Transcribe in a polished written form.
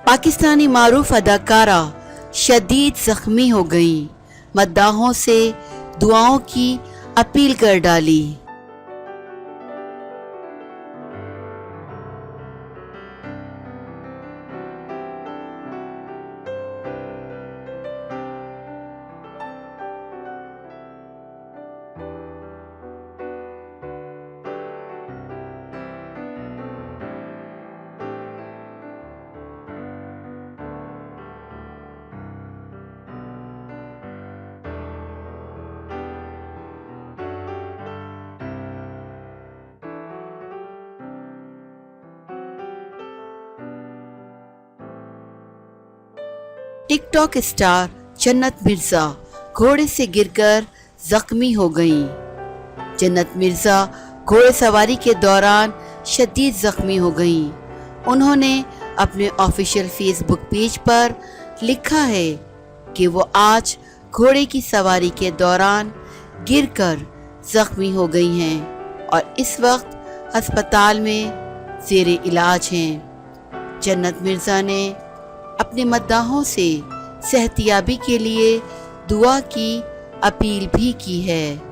पाकिस्तानी मारूफ अदाकारा शदीद जख्मी हो गई, मद्दाहों से दुआओं की अपील कर डाली। टिकटॉक स्टार जन्नत मिर्जा घोड़े से गिरकर जख्मी हो गईं। जन्नत मिर्जा घोड़े सवारी के दौरान शदीद जख्मी हो गईं। उन्होंने अपने ऑफिशियल फेसबुक पेज पर लिखा है कि वो आज घोड़े की सवारी के दौरान गिरकर जख्मी हो गई हैं और इस वक्त अस्पताल में ज़ेरे इलाज हैं। जन्नत मिर्जा ने अपने मद्दाहों से सेहतियाबी के लिए दुआ की अपील भी की है।